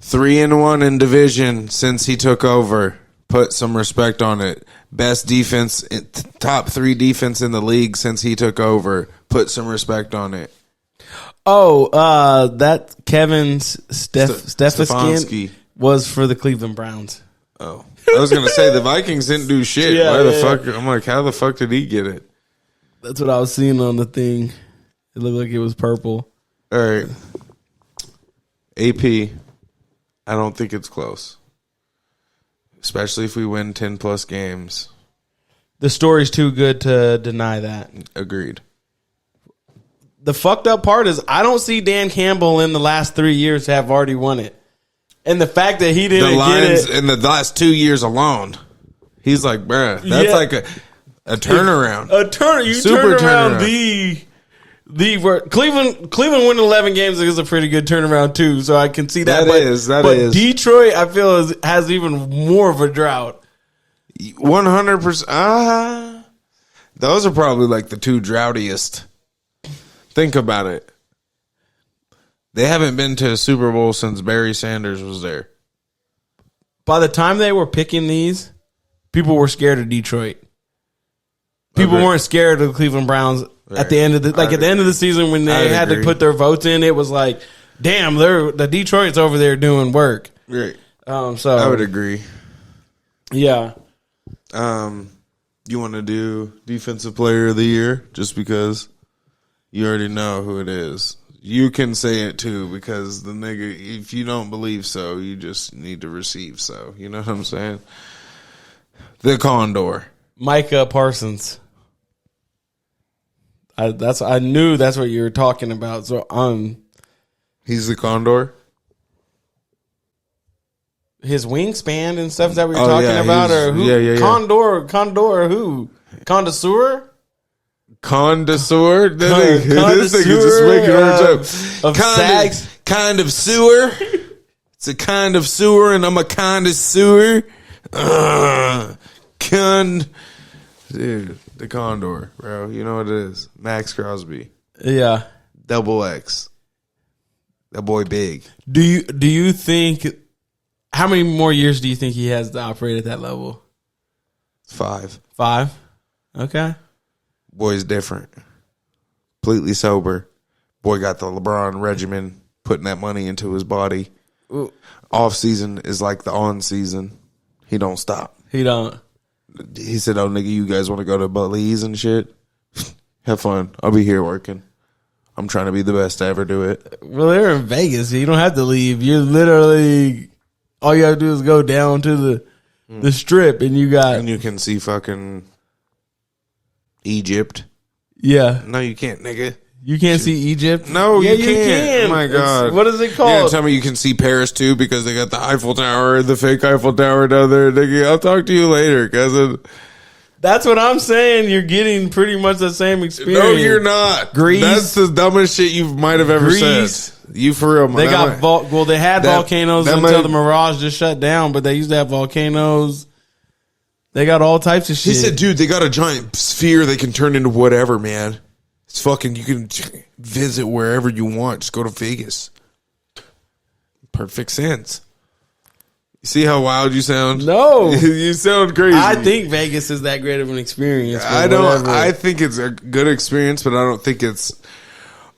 3-1 in division since he took over. Put some respect on it. Best defense, top 3 defense in the league since he took over. Put some respect on it. Oh, that Kevin Stefanski was for the Cleveland Browns. Oh, I was gonna say the Vikings didn't do shit. Yeah, Why the fuck? I'm like, how the fuck did he get it? That's what I was seeing on the thing. It looked like it was purple. All right, AP. I don't think it's close, especially if we win 10+ games. The story's too good to deny that. Agreed. The fucked up part is I don't see Dan Campbell in the last 3 years have already won it. And the fact that he didn't get it in the last 2 years alone, he's like, bruh, that's like a turnaround. Super turn around Cleveland winning 11 games is a pretty good turnaround too. So I can see that. But Detroit, I feel has even more of a drought. 100%. Those are probably like the 2 droughtiest. Think about it. They haven't been to a Super Bowl since Barry Sanders was there. By the time they were picking these, people were scared of Detroit. People weren't scared of the Cleveland Browns at the end of the season when they had to put their votes in. It was like, damn, the Detroit's over there doing work. Right. So I would agree. Yeah. You want to do Defensive Player of the Year just because you already know who it is. You can say it too because the nigga, if you don't believe so, you just need to receive so. You know what I'm saying? The Condor. Micah Parsons. I knew that's what you were talking about. So he's the Condor. His wingspan and stuff. Is that what you're talking about? Or who? Yeah. Condor or who? Connoisseur? Connoisseur? This nigga just making words up. Kind of sewer. It's a kind of sewer, and I'm a kind of sewer. Dude, the Condor, bro. You know what it is. Max Crosby. Yeah. Double X. That boy big. Do you think, how many more years do you think he has to operate at that level? 5. 5? Okay. Boy's different. Completely sober. Boy got the LeBron regimen, putting that money into his body. Ooh. Off season is like the on season. He don't stop. He don't. He said, "Oh nigga, you guys want to go to Belize and shit? Have fun. I'll be here working. I'm trying to be the best to ever do it. Well, they're in Vegas. So you don't have to leave. You're literally all you have to do is go down to the strip, and And you can see fucking Egypt. Yeah. No, you can't, nigga. You can't see Egypt? No, yeah, you can't. Oh my God. What is it called? Yeah, tell me you can see Paris too because they got the Eiffel Tower, the fake Eiffel Tower down there. Nigga, I'll talk to you later, cousin. That's what I'm saying. You're getting pretty much the same experience. No, you're not. Greece. That's the dumbest shit you might have ever said. You for real, man. They got they had volcanoes until the Mirage just shut down, but they used to have volcanoes. They got all types of shit. He said, dude, they got a giant sphere they can turn into whatever, man. It's fucking, you can visit wherever you want. Just go to Vegas. Perfect sense. You see how wild you sound? No. You sound crazy. I think Vegas is that great of an experience. I don't. I think it's a good experience, but I don't think it's.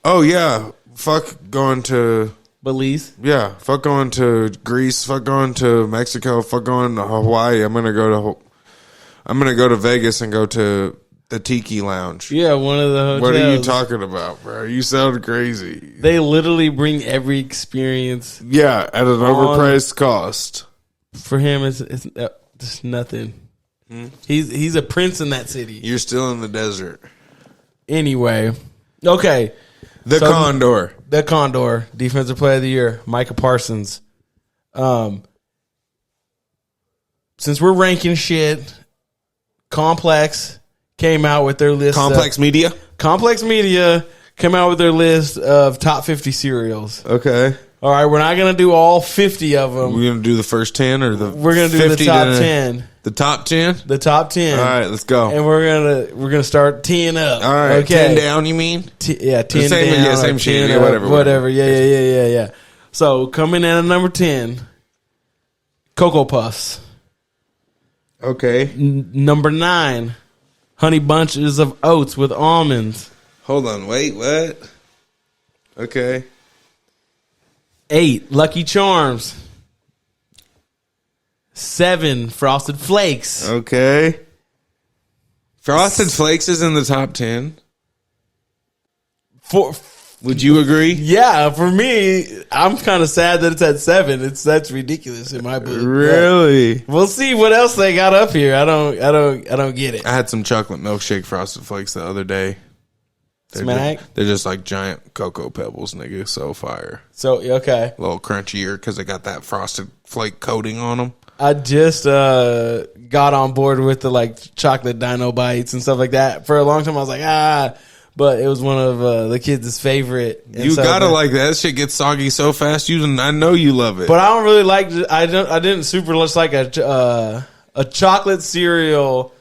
Oh yeah, fuck going to Belize. Yeah, fuck going to Greece. Fuck going to Mexico. Fuck going to Hawaii. I'm gonna go to Vegas and go to the Tiki Lounge. Yeah, one of the hotels. What are you talking about, bro? You sound crazy. They literally bring every experience. Yeah, at an overpriced cost. For him, it's nothing. He's a prince in that city. You're still in the desert. Anyway, okay. The Condor, Defensive Player of the Year, Micah Parsons. Since we're ranking shit, Complex came out with their list. Complex Media came out with their list of top 50 cereals. Okay. All right, we're not going to do all 50 of them. We're going to do the first 10 or we're going to do the top 10. The top 10? The top 10. All right, let's go. And we're gonna start teeing up. All right, okay. 10 down, you mean? 10 same, down. Yeah, same shit. Yeah, whatever. Yeah. So coming in at number 10, Cocoa Puffs. Okay. Number 9, Honey Bunches of Oats with almonds. Hold on, wait, what? Okay. 8, Lucky Charms. 7, Frosted Flakes. Okay. Frosted Flakes is in the top 10. Would you agree? Yeah, for me, I'm kind of sad that it's at 7. That's ridiculous in my book. Really? But we'll see what else they got up here. I don't get it. I had some chocolate milkshake Frosted Flakes the other day. They're just like giant cocoa pebbles, nigga. So fire. So okay, a little crunchier because they got that frosted flake coating on them. I just got on board with the like chocolate dino bites and stuff like that. For a long time, I was like, but it was one of the kids' favorite. And you gotta like that shit gets soggy so fast. I know you love it, but I don't really like. I didn't super much like a chocolate cereal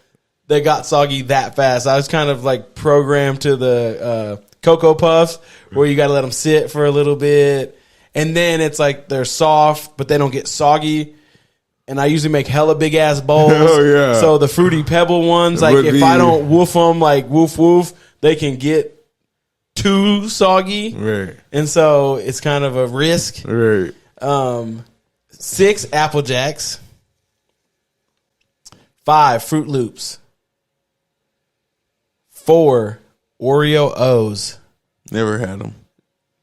that got soggy that fast. I was kind of like programmed to the Cocoa Puffs where you got to let them sit for a little bit, and then it's like they're soft, but they don't get soggy. And I usually make hella big ass bowls. Oh yeah. So the Fruity Pebble ones, like if I don't woof them, like woof woof, they can get too soggy. Right. And so it's kind of a risk. Right. 6, Apple Jacks. 5, Fruit Loops. 4, Oreo O's. Never had them.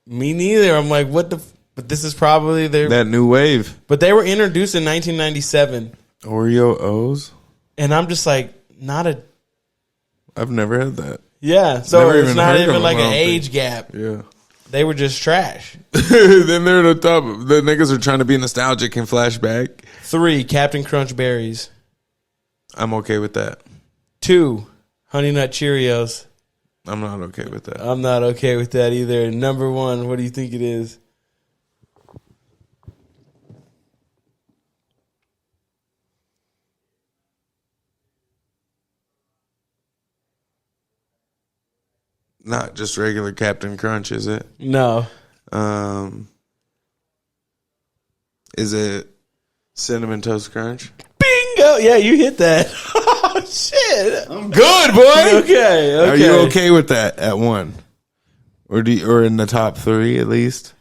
Me neither. I'm like, what the... But this is probably that new wave. But they were introduced in 1997. Oreo O's? And I'm just like, I've never had that. Yeah, so it's not even like an age gap. Yeah. They were just trash. Then they're the top. The niggas are trying to be nostalgic and flashback. 3, Captain Crunch Berries. I'm okay with that. 2, Honey Nut Cheerios. I'm not okay with that. I'm not okay with that either. Number 1, what do you think it is? Not just regular Captain Crunch, is it? No. Is it Cinnamon Toast Crunch? Bingo! Yeah, you hit that. Oh shit! I'm good, boy. Okay. Are you okay with that at 1, or in the top 3 at least?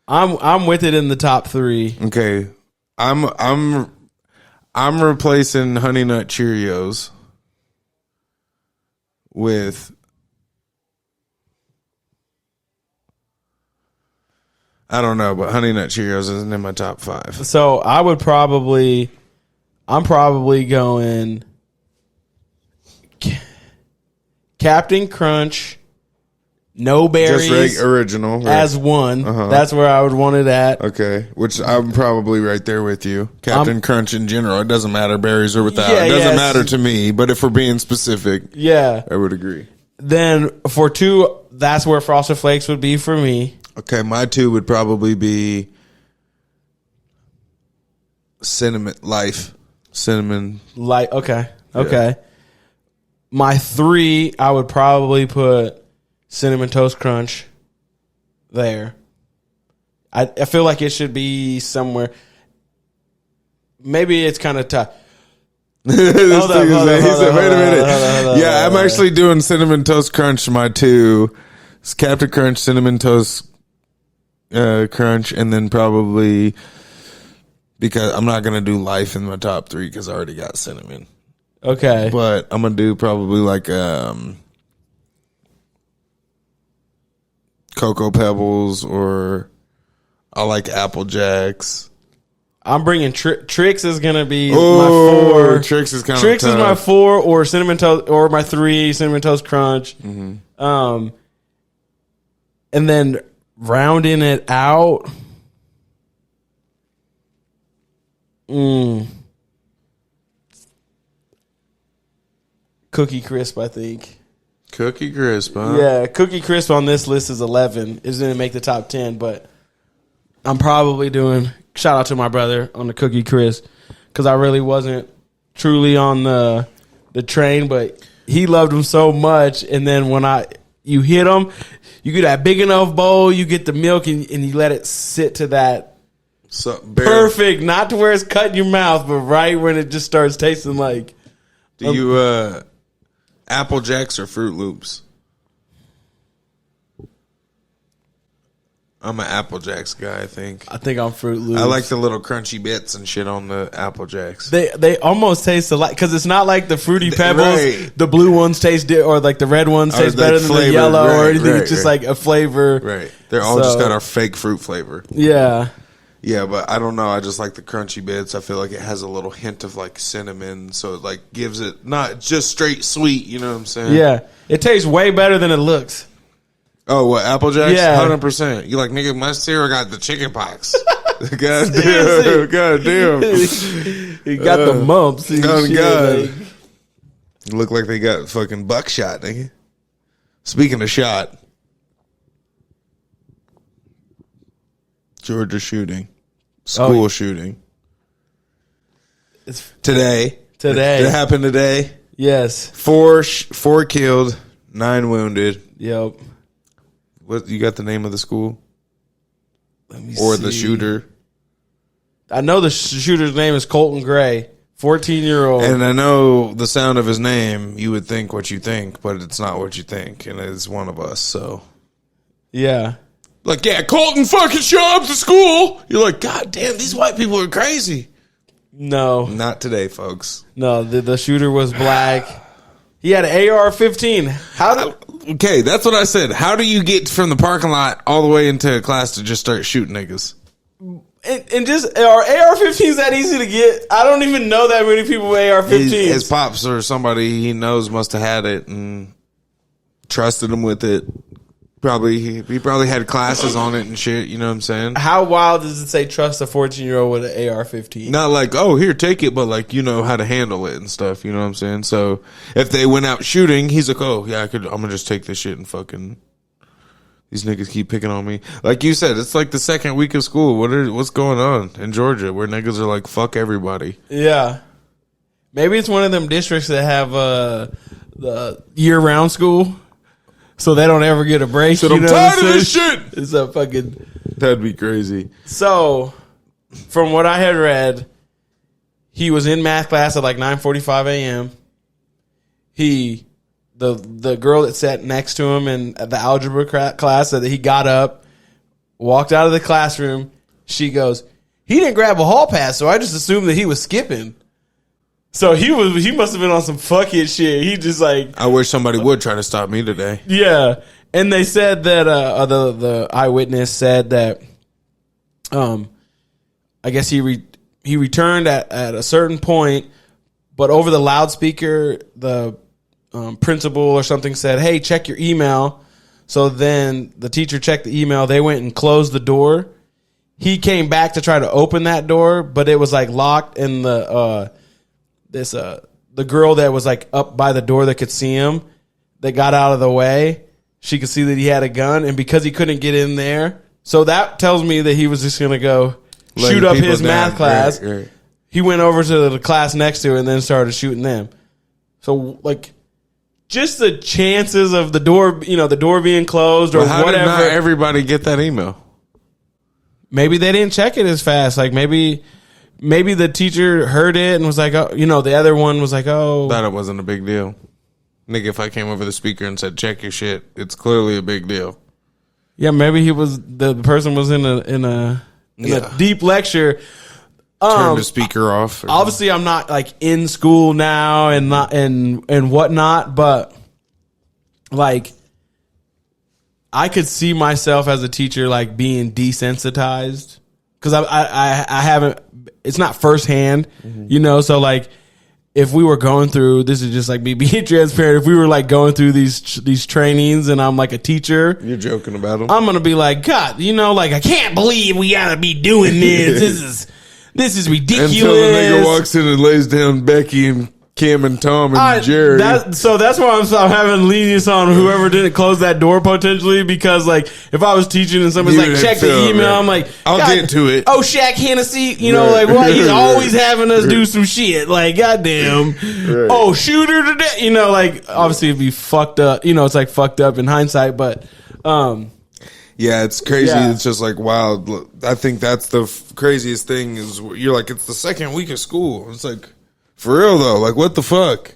I'm with it in the top 3. Okay, I'm replacing Honey Nut Cheerios with I don't know, but Honey Nut Cheerios isn't in my top 5. So I'm probably going Captain Crunch, no berries, Just original right? as one. That's where I would want it at. Okay, which I'm probably right there with you. Captain Crunch in general, it doesn't matter berries or without. It doesn't matter to me. But if we're being specific, I would agree. Then for 2, that's where Frosted Flakes would be for me. Okay, my 2 would probably be cinnamon. Okay. My 3, I would probably put Cinnamon Toast Crunch there. I feel like it should be somewhere. Maybe it's kind of tough. Wait a minute. I'm actually doing Cinnamon Toast Crunch. My 2 is Captain Crunch, Cinnamon Toast Crunch, and then probably, because I'm not gonna do Life in my top 3 because I already got cinnamon. Okay, but I'm gonna do probably like Cocoa Pebbles, or I like Apple Jacks. I'm bringing Trix is gonna be my 4. Trix is kind of Trix is my 4, or Cinnamon Toast, or my 3 Cinnamon Toast Crunch. And then rounding it out, Cookie Crisp, I think. Cookie Crisp, huh? Yeah, Cookie Crisp on this list is 11. It didn't make the top 10, but I'm probably doing, shout out to my brother on the Cookie Crisp, because I really wasn't truly on the train, but he loved them so much. And then when you hit them, you get that big enough bowl, you get the milk, and you let it sit to that perfect, not to where it's cutting your mouth, but right when it just starts tasting like. Do you Apple Jacks or Fruit Loops? I'm an Apple Jacks guy, I think. I think I'm Fruit Loops. I like the little crunchy bits and shit on the Apple Jacks. They almost taste alike, because it's not like the Fruity Pebbles. Right. The blue ones taste or like the red ones taste better than the yellow or anything. It's just like a flavor. Right. They're all just got our fake fruit flavor. Yeah. Yeah, but I don't know. I just like the crunchy bits. I feel like it has a little hint of like cinnamon, so it like gives it not just straight sweet. You know what I'm saying? Yeah, it tastes way better than it looks. Oh, what, Apple Jacks? Yeah, 100%. You like, nigga, my cereal got the chicken pox. God damn. God damn. He got the mumps. Oh God. Like. Look like they got fucking buckshot, nigga. Speaking of shot. Georgia shooting. School shooting. It's today. It happened today. Yes. 4 killed, 9 wounded. Yep. What, you got the name of the school? Let me or see. The shooter? I know the shooter's name is Colton Gray, 14-year-old. And I know the sound of his name, you would think what you think, but it's not what you think. And it's one of us, so. Yeah. Like, yeah, Colton fucking show up to school. You're like, God damn, these white people are crazy. No. Not today, folks. No, the shooter was black. He had an AR-15. Okay, that's what I said. How do you get from the parking lot all the way into a class to just start shooting niggas? And just, are AR-15s that easy to get? I don't even know that many people with AR-15s. His pops or somebody he knows must have had it and trusted him with it. He probably had classes on it and shit, you know what I'm saying? How wild does it say trust a 14-year-old with an AR-15? Not like, oh, here, take it, but like, you know how to handle it and stuff, you know what I'm saying? So if they went out shooting, he's like, oh, yeah, I'm going to just take this shit and fucking, these niggas keep picking on me. Like you said, it's like the second week of school. What's going on in Georgia where niggas are like, fuck everybody? Yeah. Maybe it's one of them districts that have the year-round school. So they don't ever get a break. So I'm tired of this shit. It's a fucking. That'd be crazy. So, from what I had read, he was in math class at like 9:45 a.m. The girl that sat next to him in the algebra class said that he got up, walked out of the classroom. She goes, he didn't grab a hall pass, so I just assumed that he was skipping. So he must have been on some fucking shit. He just like, I wish somebody would try to stop me today. Yeah. And they said that the eyewitness said that I guess he returned at a certain point, but over the loudspeaker, the principal or something said, "Hey, check your email." So then the teacher checked the email. They went and closed the door. He came back to try to open that door, but it was like locked, and the girl that was like up by the door that could see him, that got out of the way, she could see that he had a gun, and because he couldn't get in there, so that tells me that he was just gonna go shoot up his math class. Right. He went over to the class next to it and then started shooting them. So like, just the chances of the door being closed or how whatever. Did not everybody get that email? Maybe they didn't check it as fast. Like maybe the teacher heard it and was like, oh, the other one was like, oh, thought it wasn't a big deal. Nigga, if I came over the speaker and said, check your shit, it's clearly a big deal. Yeah, maybe the person was in a deep lecture. Turn the speaker off. Obviously, I'm not like in school now and whatnot, but like, I could see myself as a teacher like being desensitized because I haven't. It's not firsthand, So like, if we were going through, this is just like me being transparent. If we were like going through these trainings and I'm like a teacher, you're joking about them. I'm gonna be like, God, like I can't believe we gotta be doing this. This is ridiculous. Until the nigga walks in and lays down Becky and Kim and Tom and Jerry. So that's why I'm having lenience on whoever didn't close that door potentially, because like if I was teaching and somebody's like check the email, right. I'm like, I'll get to it. Oh, Shaq Hennessy, like what? He's always having us do some shit. Like goddamn. Right. Oh, shooter today. Like obviously it'd be fucked up. It's like fucked up in hindsight, but yeah, it's crazy. Yeah. It's just like wild. I think that's the craziest thing is you're like, it's the second week of school. It's like, for real though, like what the fuck?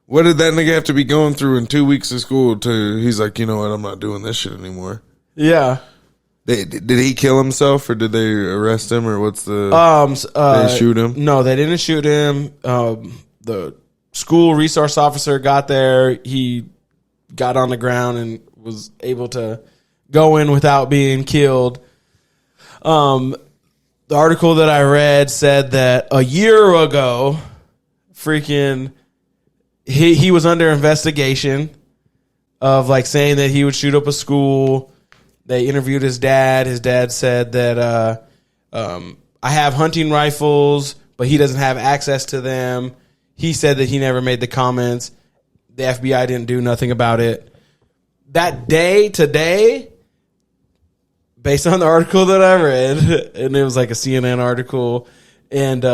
What did that nigga have to be going through in 2 weeks of school he's like, you know what, I'm not doing this shit anymore. Yeah. Did he kill himself or did they arrest him or what's the, they shoot him? No, they didn't shoot him. The school resource officer got there. He got on the ground and was able to go in without being killed. The article that I read said that a year ago, freaking, he was under investigation of like saying that he would shoot up a school. They interviewed his dad. His dad said that I have hunting rifles, but he doesn't have access to them. He said that he never made the comments. The FBI didn't do nothing about it. That day, today, based on the article that I read, and it was like a CNN article, and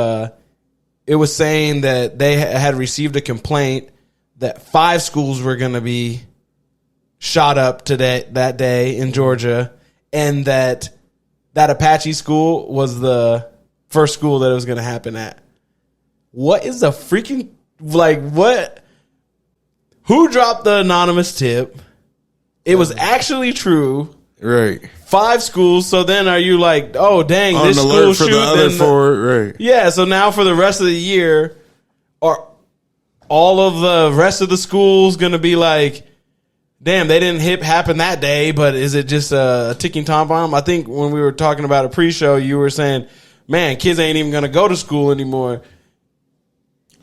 it was saying that they had received a complaint that 5 schools were going to be shot up that day in Georgia, and that Apache school was the first school that it was going to happen at. What is the freaking, like, what? Who dropped the anonymous tip? It was actually true. Right. 5 schools. So then are you like, oh, dang, on this the school for shoot. The other 4, right. Yeah, so now for the rest of the year, are all of the rest of the schools going to be like, damn, they didn't happen that day, but is it just a ticking time bomb? I think when we were talking about a pre-show, you were saying, man, kids ain't even going to go to school anymore.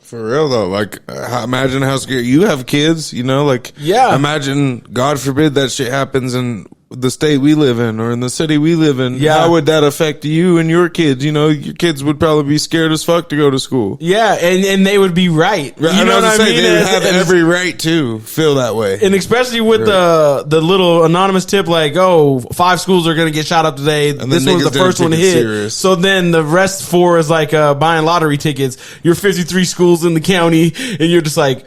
For real though, like imagine how scary you have kids, like yeah. Imagine, God forbid, that shit happens in the state we live in or in the city we live in. Yeah. How would that affect you and your kids? Your kids would probably be scared as fuck to go to school. Yeah, and they would be right. You know what I mean? They would have every right to feel that way. And especially with the little anonymous tip, like, 5 schools are going to get shot up today. And this one's the first one to hit. Serious. So then the rest 4 is like buying lottery tickets. You're 53 schools in the county, and you're just like,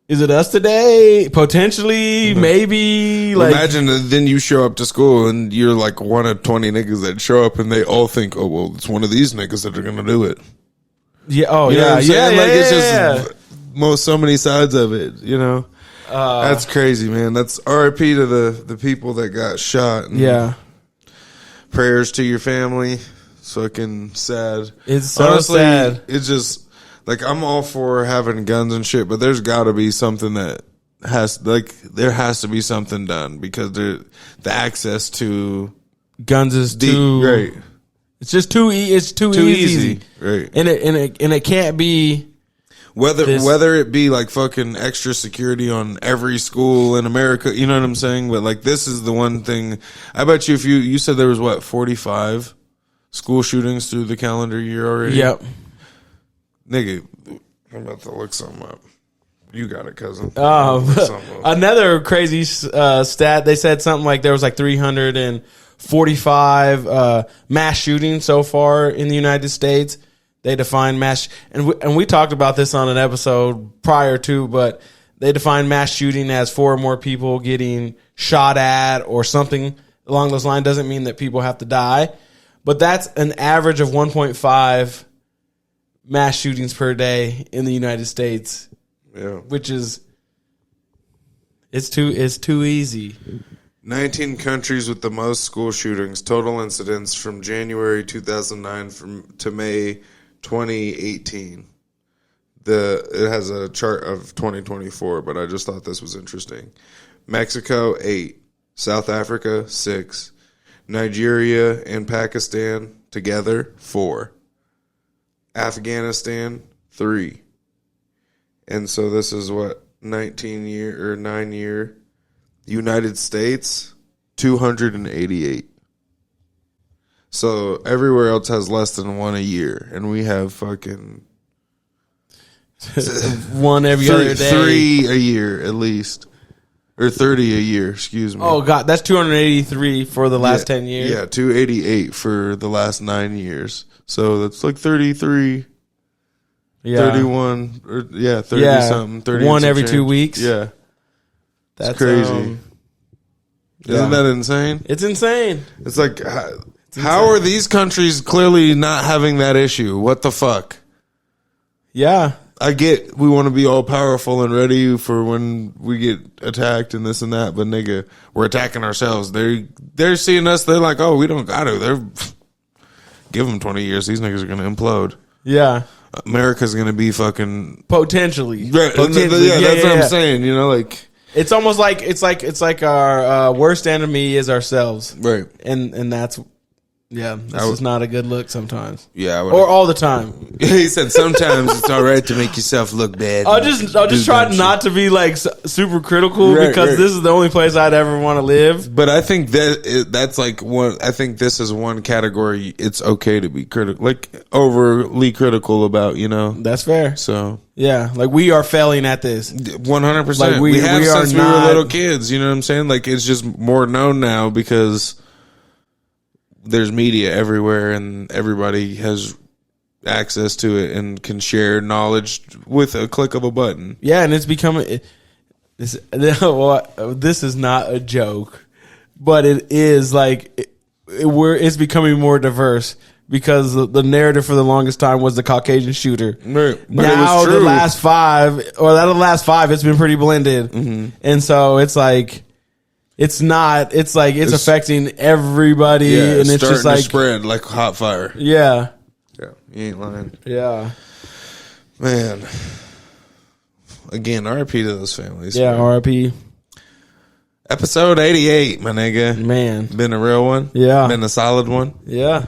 is it us today? Potentially, maybe. Like, imagine then you show up to school and you're like one of 20 niggas that show up and they all think, oh, well, it's one of these niggas that are going to do it. Yeah. Oh, yeah. It's just so many sides of it, That's crazy, man. That's RIP to the people that got shot. And yeah. Prayers to your family. It's fucking sad. It's so honestly sad. It's just, like, I'm all for having guns and shit, but there's got to be something there has to be something done because the access to guns is too right. It's just too easy. Right. And it can't be whether it be like fucking extra security on every school in America, you know what I'm saying? But like this is the one thing. I bet you if you said there was 45 school shootings through the calendar year already. Yep. Nigga, I'm about to look something up. You got it, cousin. Another crazy stat. They said something like there was like 345 mass shootings so far in the United States. They define mass, and we talked about this on an episode prior to, but they define mass shooting as 4 or more people getting shot at or something along those lines. Doesn't mean that people have to die, but that's an average of 1.5 mass shootings per day in the United States. Yeah. Which is, it's too easy. 19 countries with the most school shootings. Total incidents from January 2009 to May 2018. It has a chart of 2024, but I just thought this was interesting. Mexico 8, South Africa 6, Nigeria and Pakistan together 4, Afghanistan 3. And so this is 9 year. United States, 288. So everywhere else has less than 1 a year, and we have fucking one every other day. 3 a year at least, or 30 a year. Excuse me. Oh God, that's 283 for the last 10 years. Yeah, 288 for the last 9 years. So that's like 33. Yeah. 31, or 30 something. 30 one some every change. 2 weeks. Yeah. That's crazy. Isn't that insane? It's insane. It's like, how are these countries clearly not having that issue? What the fuck? Yeah. I get we want to be all powerful and ready for when we get attacked and this and that, but nigga, we're attacking ourselves. They're seeing us. They're like, oh, we don't got to. Give them 20 years. These niggas are going to implode. Yeah. America's going to be fucking potentially. Right. Potentially. Yeah, that's what I'm saying. You know, like it's almost like it's like our worst enemy is ourselves. Right. And that's this is not a good look sometimes. Yeah, or all the time. He said sometimes it's all right to make yourself look bad. I'll just try not to be like super critical because this is the only place I'd ever want to live. But I think that's like one. I think this is one category. It's okay to be critical, like overly critical about. You know, that's fair. So yeah, like we are failing at this 100%. Like we have we since are we were not, little kids. You know what I'm saying? Like it's just more known now because there's media everywhere and everybody has access to it and can share knowledge with a click of a button. Yeah, and it's becoming this is not a joke, but it is like it's becoming more diverse because the narrative for the longest time was the Caucasian shooter. Right. Now the last 5 it's been pretty blended. Mm-hmm. And so it's like it's affecting everybody, and it's just like to spread like hot fire. Yeah. Yeah, you ain't lying. Yeah. Man. Again, RIP to those families. Yeah, man. RIP. Episode 88, my nigga. Man. Been a real one. Yeah. Been a solid one. Yeah.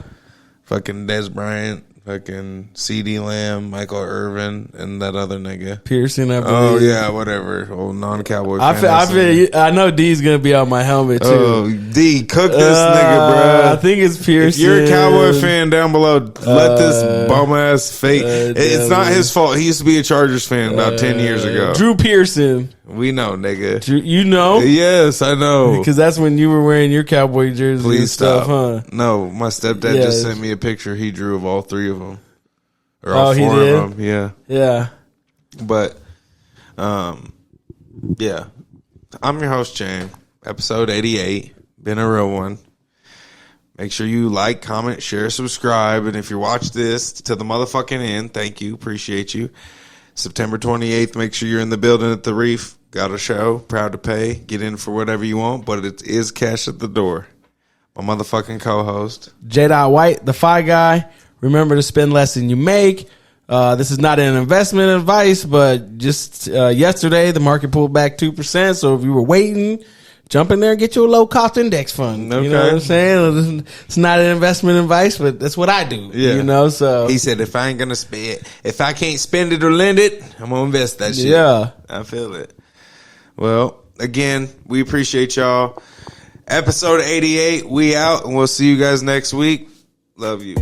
Fucking Des Bryant, fucking C.D. Lamb, Michael Irvin, and that other nigga. Pearson, I believe. Oh, yeah, whatever. Old non-cowboy fan. I know D's going to be on my helmet, too. Oh, D, cook this nigga, bro. I think it's Pearson. If you're a Cowboy fan down below, let this bum-ass fake. It's not his fault. He used to be a Chargers fan about 10 years ago. Drew Pearson. We know, nigga. You know? Yes, I know. Because that's when you were wearing your Cowboy jersey. Please and stop. stuff, huh? No, my stepdad just sent me a picture he drew of all 3 of them. Or all 4 he did? of them. Yeah. Yeah. But, yeah. I'm your host, Chang. Episode 88. Been a real one. Make sure you like, comment, share, subscribe. And if you watch this to the motherfucking end, thank you. Appreciate you. September 28th, make sure you're in the building at the Reef. Got a show. Proud to pay. Get in for whatever you want, but it is cash at the door. My motherfucking co-host. J. White, the Fi Guy. Remember to spend less than you make. This is not an investment advice, but just yesterday the market pulled back 2%. So if you were waiting jump in there and get you a low cost index fund. You know what I'm saying? It's not an investment advice, but that's what I do. Yeah. You know, so he said, if I can't spend it or lend it, I'm gonna invest that shit. Yeah. I feel it. Well, again, we appreciate y'all. Episode 88, we out, and we'll see you guys next week. Love you.